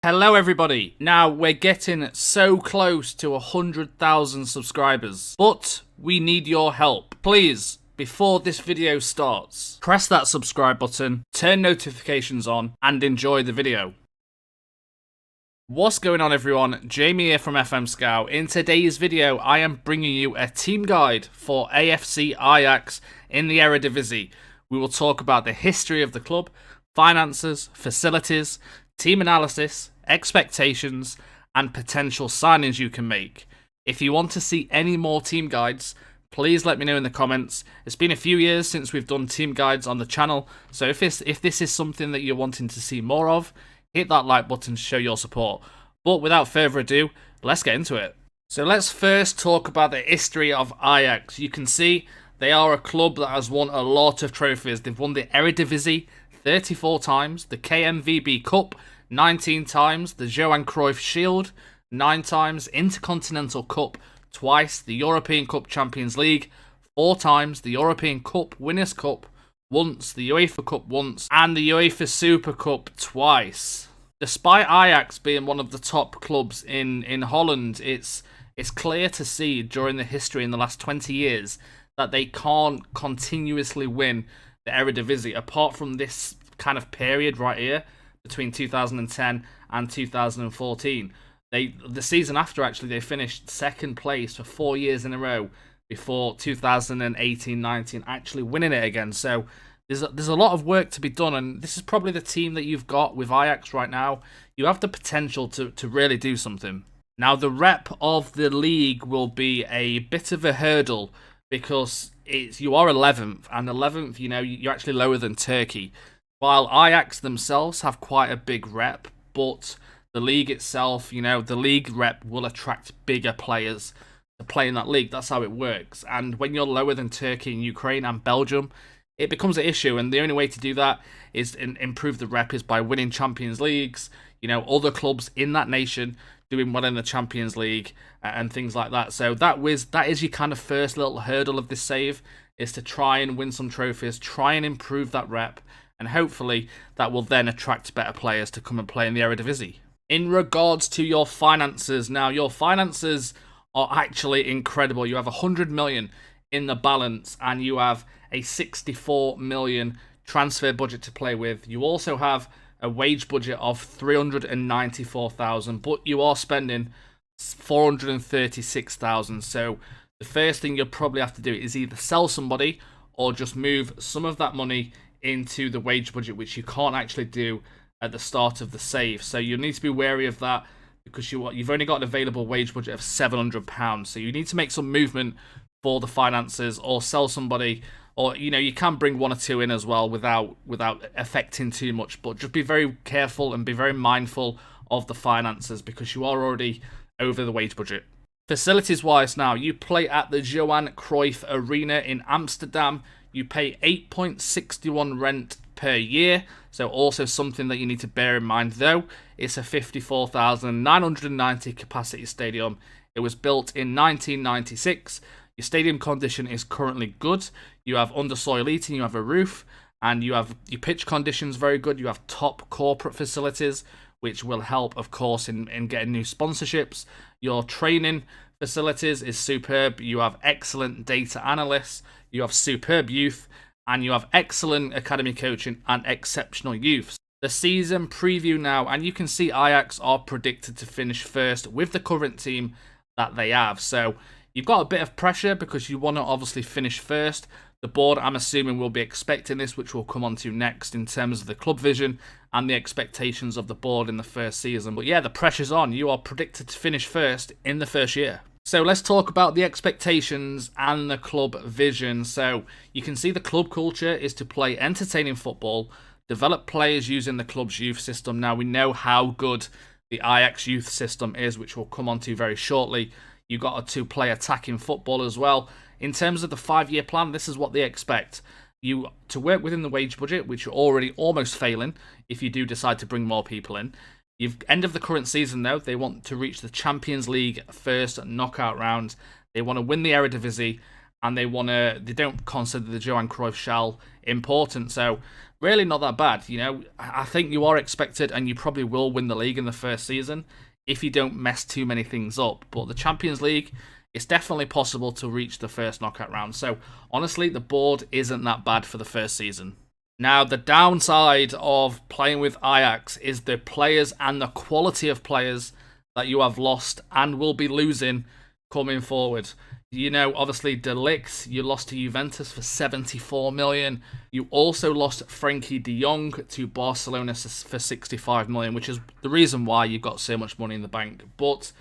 Hello everybody. Now we're getting so close to 100,000 subscribers, but we need your help. Please, before this video starts, press that subscribe button, turn notifications on, and enjoy the video. What's going on everyone? Jamie here from FMSCOUT. In today's video, I am bringing you a team guide for AFC Ajax in the Eredivisie. We will talk about the history of the club, finances, facilities, team analysis, expectations, and potential signings you can make. If you want to see any more team guides, please let me know in the comments. It's been a few years since we've done team guides on the channel, so if this is something that you're wanting to see more of, hit that like button to show your support. But without further ado, let's get into it. So let's first talk about the history of Ajax. You can see they are a club that has won a lot of trophies. They've won the Eredivisie 34 times, the KNVB Cup 19 times, the Johan Cruyff Shield 9 times, Intercontinental Cup twice, the European Cup Champions League 4 times, the European Cup Winners' Cup once, the UEFA Cup once, and the UEFA Super Cup twice. Despite Ajax being one of the top clubs in Holland, it's clear to see during the history in the last 20 years that they can't continuously win the Eredivisie, apart from this kind of period right here between 2010 and 2014. The season after, actually, they finished second place for 4 years in a row before 2018-19 actually winning it again. So there's a lot of work to be done, and this is probably the team that you've got with Ajax right now. You have the potential to really do something. Now, the rep of the league will be a bit of a hurdle because you are 11th, and 11th, you're actually lower than Turkey. While Ajax themselves have quite a big rep, but the league itself, the league rep will attract bigger players to play in that league. That's how it works. And when you're lower than Turkey and Ukraine and Belgium, it becomes an issue. And the only way to do that is improve the rep is by winning Champions Leagues, other clubs in that nation doing well in the Champions League and things like that. So that is your kind of first little hurdle of this save, is to try and win some trophies, try and improve that rep, and hopefully that will then attract better players to come and play in the Eredivisie. In regards to your finances, now your finances are actually incredible. You have 100 million in the balance and you have a 64 million transfer budget to play with. You also have a wage budget of 394,000, but you are spending 436,000. So the first thing you'll probably have to do is either sell somebody or just move some of that money into the wage budget, which you can't actually do at the start of the save. So you need to be wary of that because you've only got an available wage budget of £700. So you need to make some movement for the finances or sell somebody, or you can bring one or two in as well without affecting too much. But just be very careful and be very mindful of the finances because you are already over the wage budget. Facilities wise, now you play at the Johan Cruyff Arena in Amsterdam. You pay 8.61 rent per year, so also something that you need to bear in mind, though. It's a 54,990 capacity stadium. It was built in 1996. Your stadium condition is currently good. You have undersoil heating, you have a roof, and you have your pitch conditions very good. You have top corporate facilities, which will help, of course, in getting new sponsorships. Your training facilities is superb. You have excellent data analysts. You have superb youth, and you have excellent academy coaching and exceptional youth. The season preview now, and you can see Ajax are predicted to finish first with the current team that they have. So you've got a bit of pressure because you want to obviously finish first. The board, I'm assuming, will be expecting this, which we'll come on to next in terms of the club vision and the expectations of the board in the first season. But yeah, the pressure's on. You are predicted to finish first in the first year. So let's talk about the expectations and the club vision. So you can see the club culture is to play entertaining football, develop players using the club's youth system. Now we know how good the Ajax youth system is, which we'll come on to very shortly. You've got to play attacking football as well. In terms of the 5-year plan, this is what they expect. You to work within the wage budget, which you're already almost failing if you do decide to bring more people in. End of the current season, though, they want to reach the Champions League first knockout round. They want to win the Eredivisie, and they don't consider the Johan Cruyff shell important. So really not that bad. You know, I think you are expected, and you probably will win the league in the first season if you don't mess too many things up. But the Champions League, it's definitely possible to reach the first knockout round. So honestly, the board isn't that bad for the first season. Now, the downside of playing with Ajax is the players and the quality of players that you have lost and will be losing coming forward. You know, obviously, De Ligt, you lost to Juventus for 74 million. You also lost Frankie de Jong to Barcelona for 65 million, which is the reason why you've got so much money in the bank. But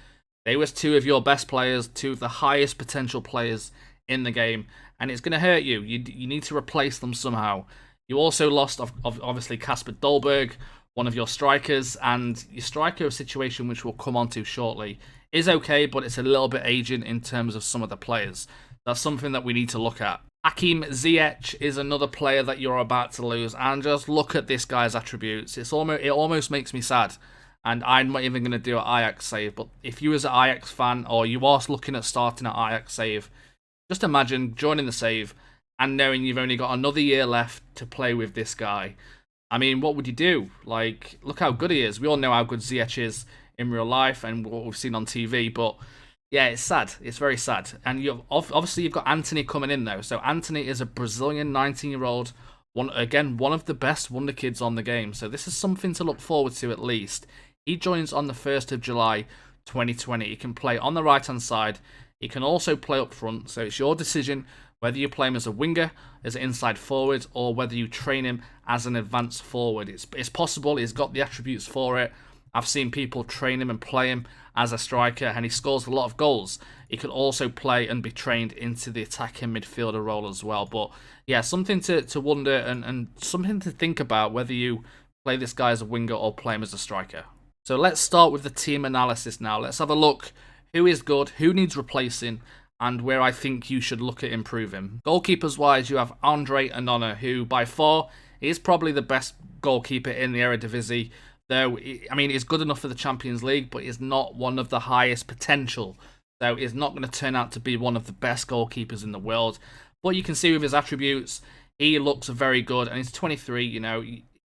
they was two of your best players, two of the highest potential players in the game, and it's going to hurt you. You need to replace them somehow. You also lost, obviously, Kasper Dolberg, one of your strikers, and your striker situation, which we'll come on to shortly, is okay, but it's a little bit aging in terms of some of the players. That's something that we need to look at. Hakim Ziyech is another player that you're about to lose, and just look at this guy's attributes. It almost makes me sad, and I'm not even going to do an Ajax save, but if you as an Ajax fan, or you are looking at starting an Ajax save, just imagine joining the save and knowing you've only got another year left to play with this guy. I mean, what would you do? Like, look how good he is. We all know how good Ziyech is in real life and what we've seen on TV, but yeah, it's sad. It's very sad. And obviously you've got Anthony coming in though. So Anthony is a Brazilian 19-year-old, one of the best Wonderkids on the game. So this is something to look forward to at least. He joins on the 1st of July 2020. He can play on the right-hand side. He can also play up front. So it's your decision whether you play him as a winger, as an inside forward, or whether you train him as an advanced forward. It's possible. He's got the attributes for it. I've seen people train him and play him as a striker, and he scores a lot of goals. He could also play and be trained into the attacking midfielder role as well. But yeah, something to wonder and something to think about whether you play this guy as a winger or play him as a striker. So let's start with the team analysis now. Let's have a look who is good, who needs replacing, and where I think you should look at improving. Goalkeepers-wise, you have Andre Onana, who by far is probably the best goalkeeper in the Eredivisie. Though, I mean, he's good enough for the Champions League, but he's not one of the highest potential. So he's not going to turn out to be one of the best goalkeepers in the world. But you can see with his attributes, he looks very good. And he's 23, you know,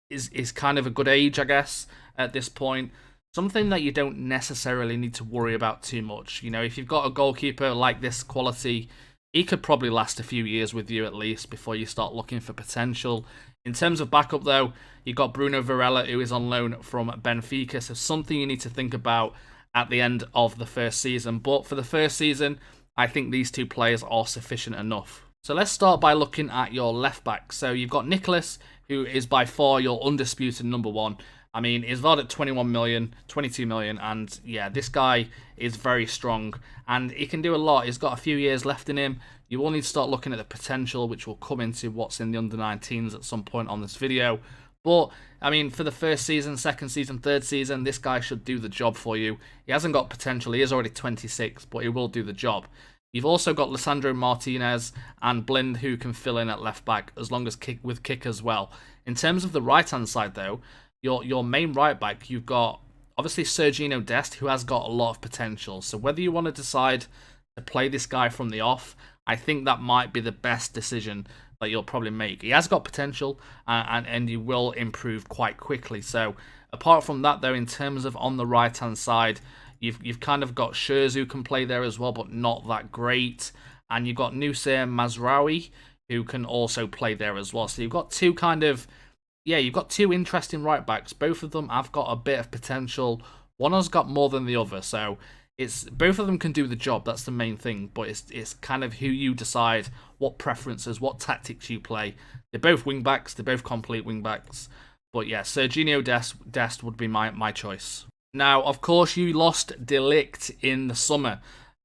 is kind of a good age, I guess, at this point. Something that you don't necessarily need to worry about too much. You know, if you've got a goalkeeper like this quality, he could probably last a few years with you at least before you start looking for potential. In terms of backup, though, you've got Bruno Varela, who is on loan from Benfica, so something you need to think about at the end of the first season. But for the first season, I think these two players are sufficient enough. So let's start by looking at your left back. So you've got Nicholas, who is by far your undisputed number one. I mean, he's valued at 21 million, 22 million, and yeah, this guy is very strong, and he can do a lot. He's got a few years left in him. You will need to start looking at the potential, which will come into what's in the under-19s at some point on this video. But, I mean, for the first season, second season, third season, this guy should do the job for you. He hasn't got potential. He is already 26, but he will do the job. You've also got Lisandro Martinez and Blind, who can fill in at left-back, as long as kick as well. In terms of the right-hand side, though, your main right-back, you've got, obviously, Serginho Dest, who has got a lot of potential. So whether you want to decide to play this guy from the off, I think that might be the best decision that you'll probably make. He has got potential, and he will improve quite quickly. So apart from that, though, in terms of on the right-hand side, you've kind of got Schürrle who can play there as well, but not that great. And you've got Noussair Mazraoui, who can also play there as well. So you've got two kind of... Yeah, you've got two interesting right-backs. Both of them have got a bit of potential. One has got more than the other, so it's both of them can do the job. That's the main thing, but it's kind of who you decide, what preferences, what tactics you play. They're both wing-backs. They're both complete wing-backs. But yeah, Serginho Dest would be my choice. Now, of course, you lost De Ligt in the summer.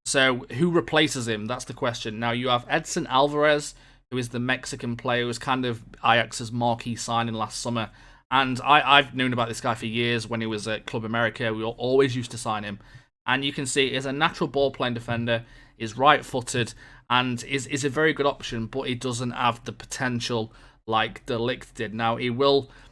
So who replaces him? That's the question. Now, you have Edson Alvarez, who is the Mexican player, who was kind of Ajax's marquee signing last summer. And I've known about this guy for years when he was at Club America. We always used to sign him. And you can see he's a natural ball-playing defender, is right-footed, and is a very good option, but he doesn't have the potential like De Ligt did. Now, he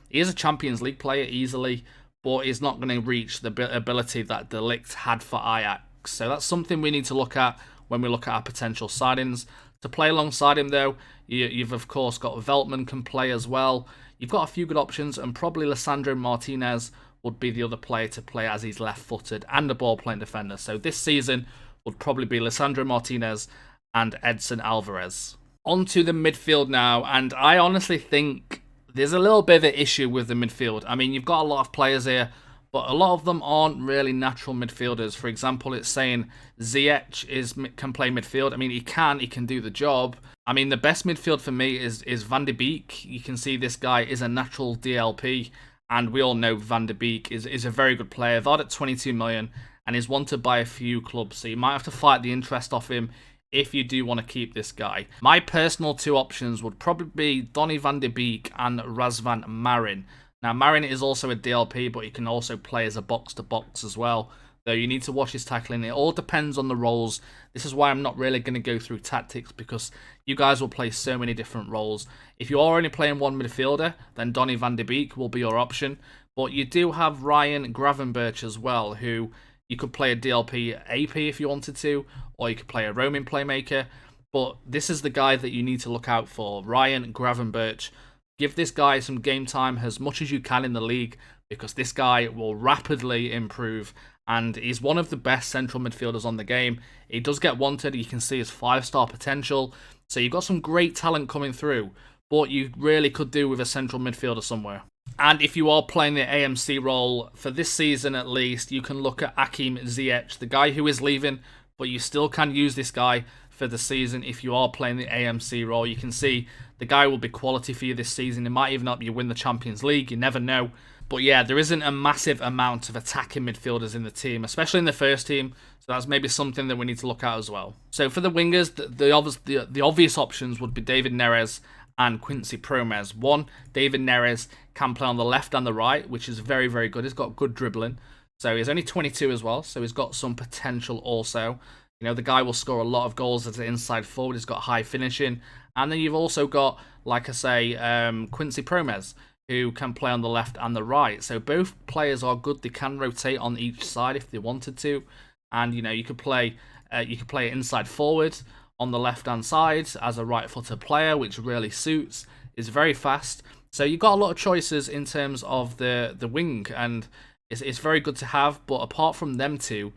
is a Champions League player easily, but he's not going to reach the ability that De Ligt had for Ajax. So that's something we need to look at when we look at our potential signings. To play alongside him, though, you've of course got Veltman can play as well. You've got a few good options, and probably Lisandro Martinez would be the other player to play, as he's left-footed and a ball-playing defender. So this season would probably be Lisandro Martinez and Edson Alvarez. On to the midfield now, and I honestly think there's a little bit of an issue with the midfield. I mean, you've got a lot of players here, but a lot of them aren't really natural midfielders. For example, it's saying Ziyech can play midfield. I mean, he can do the job. I mean, the best midfield for me is Van de Beek. You can see this guy is a natural DLP, and we all know Van de Beek is a very good player. Valued at 22 million, and is wanted by a few clubs, so you might have to fight the interest off him if you do want to keep this guy. My personal two options would probably be Donny van de Beek and Razvan Marin. Now, Marin is also a DLP, but he can also play as a box-to-box as well, though you need to watch his tackling. It all depends on the roles. This is why I'm not really going to go through tactics, because you guys will play so many different roles. If you are only playing one midfielder, then Donny van de Beek will be your option, but you do have Ryan Gravenberch as well, who you could play a DLP AP if you wanted to, or you could play a roaming playmaker. But this is the guy that you need to look out for, Ryan Gravenberch. Give this guy some game time as much as you can in the league, because this guy will rapidly improve, and he's one of the best central midfielders on the game. He does get wanted. You can see his 5-star potential. So you've got some great talent coming through, but you really could do with a central midfielder somewhere. And if you are playing the AMC role, for this season at least, you can look at Hakim Ziyech, the guy who is leaving, but you still can use this guy for the season if you are playing the AMC role. You can see the guy will be quality for you this season. It might even help you win the Champions League. You never know. But yeah, there isn't a massive amount of attacking midfielders in the team, especially in the first team. So that's maybe something that we need to look at as well. So for the wingers, the obvious options would be David Neres and Quincy Promes. One, David Neres can play on the left and the right, which is very, very good. He's got good dribbling. So he's only 22 as well, so he's got some potential also. You know, the guy will score a lot of goals as an inside forward. He's got high finishing. And then you've also got, like I say, Quincy Promes, who can play on the left and the right. So both players are good. They can rotate on each side if they wanted to. And, you know, you could play inside forward on the left-hand side as a right-footed player, which really suits. Is very fast. So you've got a lot of choices in terms of the wing, and it's very good to have. But apart from them two,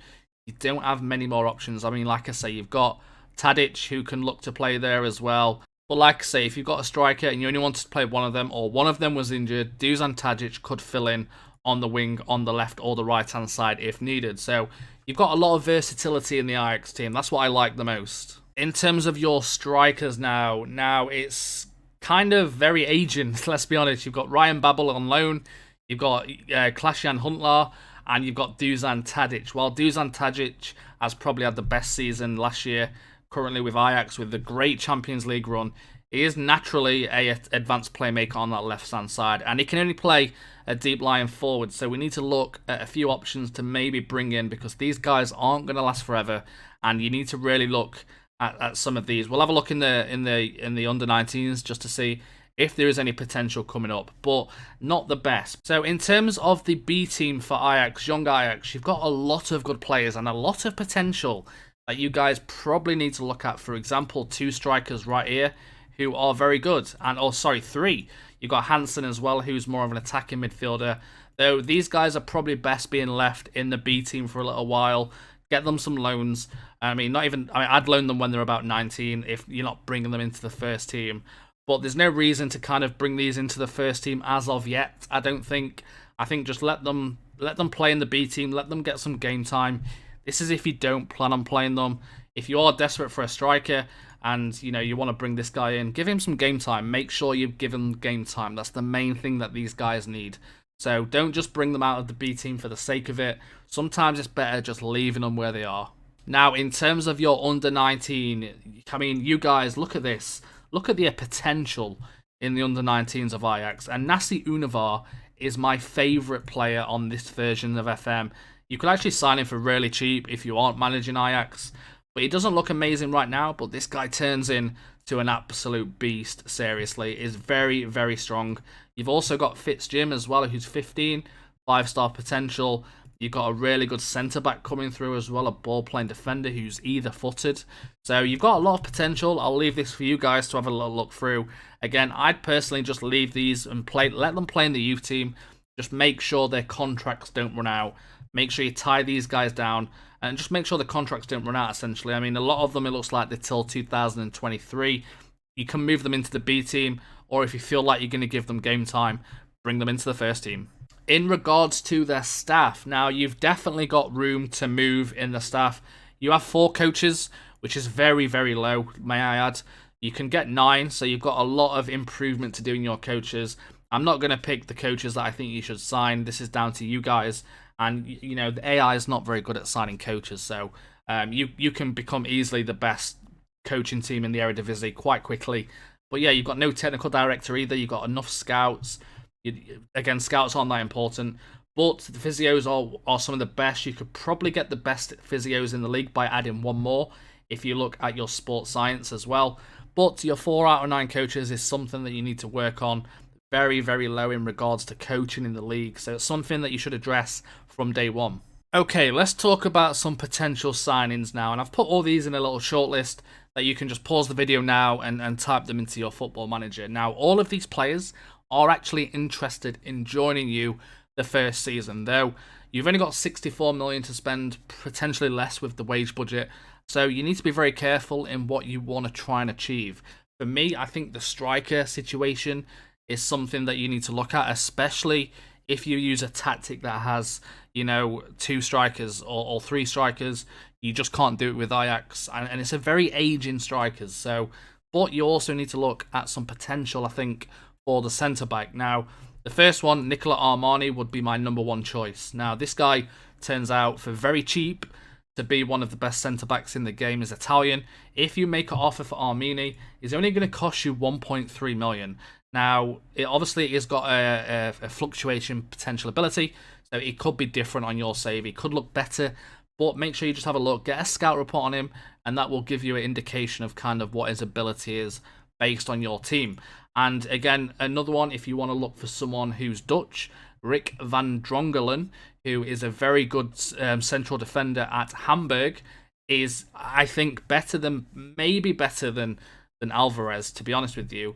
you don't have many more options. I mean, like I say, you've got Tadic, who can look to play there as well. But like I say, if you've got a striker and you only wanted to play one of them, or one of them was injured, Dusan Tadic could fill in on the wing, on the left or the right-hand side if needed. So you've got a lot of versatility in the Ajax team. That's what I like the most. In terms of your strikers now it's kind of very aging, let's be honest. You've got Ryan Babel on loan, you've got Klasjan Huntelaar, and you've got Dusan Tadic. While Dusan Tadic has probably had the best season last year, currently with Ajax, with the great Champions League run, he is naturally an advanced playmaker on that left-hand side, and he can only play a deep lying forward. So we need to look at a few options to maybe bring in, because these guys aren't going to last forever, and you need to really look at some of these. We'll have a look in the under-19s just to see if there is any potential coming up, but not the best. So in terms of the B team for Ajax, young Ajax, you've got a lot of good players and a lot of potential that you guys probably need to look at. For example, 2 strikers right here who are very good, and 3. You've got Hansen as well, who's more of an attacking midfielder. Though these guys are probably best being left in the B team for a little while. Get them some loans. I'd loan them when they're about 19 if you're not bringing them into the first team. But there's no reason to kind of bring these into the first team as of yet, I don't think. I think just let them play in the B team, let them get some game time. This is if you don't plan on playing them. If you are desperate for a striker and you want to bring this guy in, give him some game time. Make sure you give him game time. That's the main thing that these guys need. So don't just bring them out of the B team for the sake of it. Sometimes it's better just leaving them where they are. Now, in terms of your under-19, I mean, you guys, look at this. Look at the potential in the under-19s of Ajax. And Nasi Univar is my favourite player on this version of FM. You could actually sign him for really cheap if you aren't managing Ajax. But he doesn't look amazing right now, but this guy turns into an absolute beast, seriously. Is very, very strong. You've also got Fitzjim as well, who's 15, 5-star potential. You've got a really good centre-back coming through as well, a ball-playing defender who's either-footed. So you've got a lot of potential. I'll leave this for you guys to have a little look through. Again, I'd personally just leave these and let them play in the youth team. Just make sure their contracts don't run out. Make sure you tie these guys down and just make sure the contracts don't run out, essentially. I mean, a lot of them, it looks like they're till 2023. You can move them into the B team, or if you feel like you're going to give them game time, bring them into the first team. In regards to their staff, now you've definitely got room to move in the staff. You have 4 coaches, which is very, very low, may I add. You can get 9, so you've got a lot of improvement to do in your coaches. I'm not going to pick the coaches that I think you should sign. This is down to you guys. And, you know, the AI is not very good at signing coaches, so you can become easily the best coaching team in the Eredivisie quite quickly. But yeah, you've got no technical director either. You've got enough scouts. Again, scouts aren't that important, but the physios are some of the best. You could probably get the best physios in the league by adding 1 more if you look at your sports science as well. But your 4 out of 9 coaches is something that you need to work on. Very, very low in regards to coaching in the league, so it's something that you should address from day one. Okay, let's talk about some potential signings now, and I've put all these in a little shortlist that you can just pause the video now and type them into your football manager. Now, all of these players are actually interested in joining you the first season, though you've only got 64 million to spend, potentially less with the wage budget, so you need to be very careful in what you want to try and achieve. For me, I think the striker situation is something that you need to look at, especially if you use a tactic that has, you know, 2 strikers or 3 strikers. You just can't do it with Ajax, and it's a very aging strikers. So, but you also need to look at some potential, I think, for the centre-back. Now, the first one, Nicola Armani, would be my #1 choice. Now, this guy turns out, for very cheap, to be one of the best centre-backs in the game. Is Italian. If you make an offer for Armani, it's only going to cost you 1.3 million. Now, it obviously has got a fluctuation potential ability, so it could be different on your save. It could look better, but make sure you just have a look. Get a scout report on him, and that will give you an indication of kind of what his ability is based on your team. And again, another one, if you want to look for someone who's Dutch, Rick van Drongelen, who is a very good central defender at Hamburg, is, I think, maybe better than Alvarez, to be honest with you.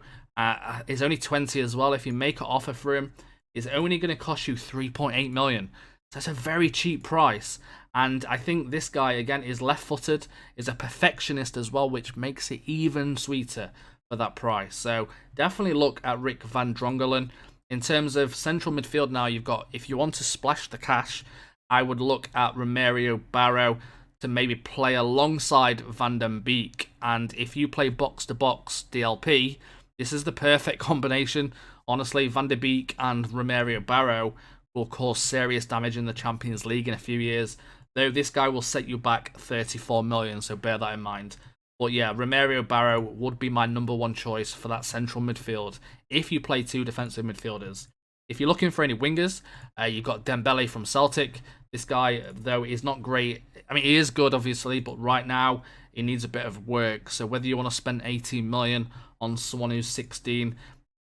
He's only 20 as well. If you make an offer for him, it's only going to cost you 3.8 million. So that's a very cheap price. And I think this guy, again, is left-footed, is a perfectionist as well, which makes it even sweeter for that price. So definitely look at Rick van Drongelen. In terms of central midfield now, you've got, if you want to splash the cash, I would look at Romario Barro to maybe play alongside Van den Beek. And if you play box-to-box DLP, this is the perfect combination. Honestly, Van der Beek and Romario Barro will cause serious damage in the Champions League in a few years, though this guy will set you back 34 million, so bear that in mind. But yeah, Romario Barro would be my #1 choice for that central midfield if you play 2 defensive midfielders. If you're looking for any wingers, you've got Dembele from Celtic. This guy, though, is not great. I mean, he is good, obviously, but right now he needs a bit of work. So whether you want to spend 18 million on someone who's 16,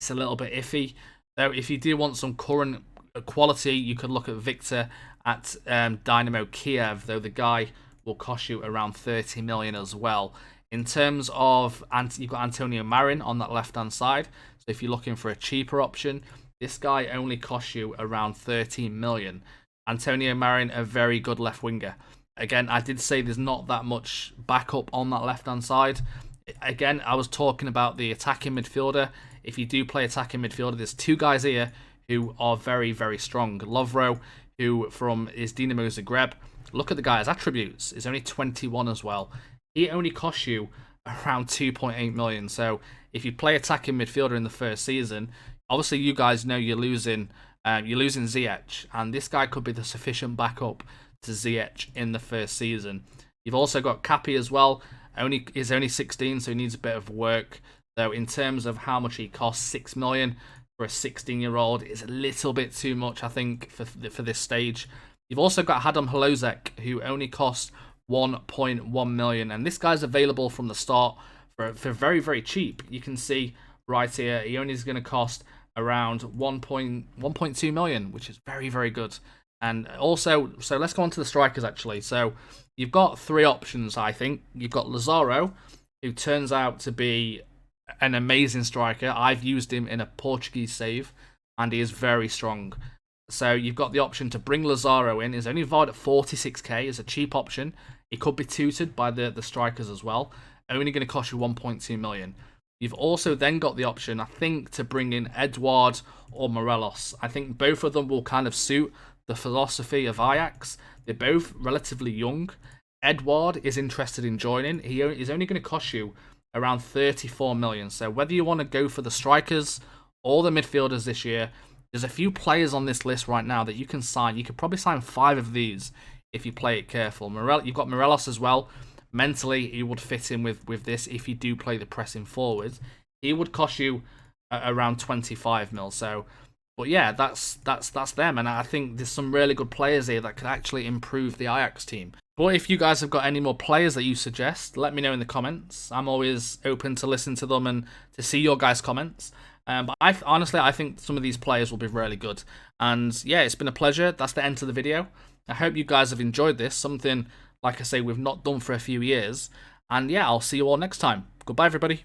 it's a little bit iffy. Though if you do want some current quality, you could look at Victor at Dynamo Kiev, though the guy will cost you around 30 million as well. In terms of, you've got Antonio Marin on that left-hand side. So if you're looking for a cheaper option, this guy only costs you around 13 million. Antonio Marin, a very good left winger. Again, I did say there's not that much backup on that left-hand side. Again, I was talking about the attacking midfielder. If you do play attacking midfielder, there's 2 guys here who are very, very strong. Lovro, who is Dinamo Zagreb. Look at the guy's attributes. He's only 21 as well. He only costs you around 2.8 million. So if you play attacking midfielder in the first season, obviously you guys know you're losing Ziyech, and this guy could be the sufficient backup to Ziyech in the first season. You've also got Cappy as well. He's only 16, so he needs a bit of work. Though in terms of how much he costs, 6 million for a 16-year-old is a little bit too much, I think, for this stage. You've also got Hadam Halozek, who only costs 1.1 million, and this guy's available from the start for very, very cheap. You can see right here, he only is going to cost around 1.2 million, which is very, very good. And also, so let's go on to the strikers actually. So you've got three options, I think. You've got Lazaro, who turns out to be an amazing striker. I've used him in a Portuguese save, and he is very strong. So you've got the option to bring Lazaro in. He's only valued at 46k. It's a cheap option. He could be tutored by the strikers as well. Only going to cost you 1.2 million. You've also then got the option, I think, to bring in Edouard or Morelos. I think both of them will kind of suit the philosophy of Ajax. They're both relatively young. Edouard is interested in joining. He is only going to cost you around 34 million. So whether you want to go for the strikers or the midfielders this year, there's a few players on this list right now that you can sign. You could probably sign 5 of these if you play it careful. You've got Morelos as well. Mentally, he would fit in with this if you do play the pressing forward. He would cost you around 25 mil. So, but yeah, that's them. And I think there's some really good players here that could actually improve the Ajax team. But if you guys have got any more players that you suggest, let me know in the comments. I'm always open to listen to them and to see your guys' comments. But honestly, I think some of these players will be really good. And yeah, it's been a pleasure. That's the end of the video. I hope you guys have enjoyed this. Something, like I say, we've not done for a few years. And yeah, I'll see you all next time. Goodbye, everybody.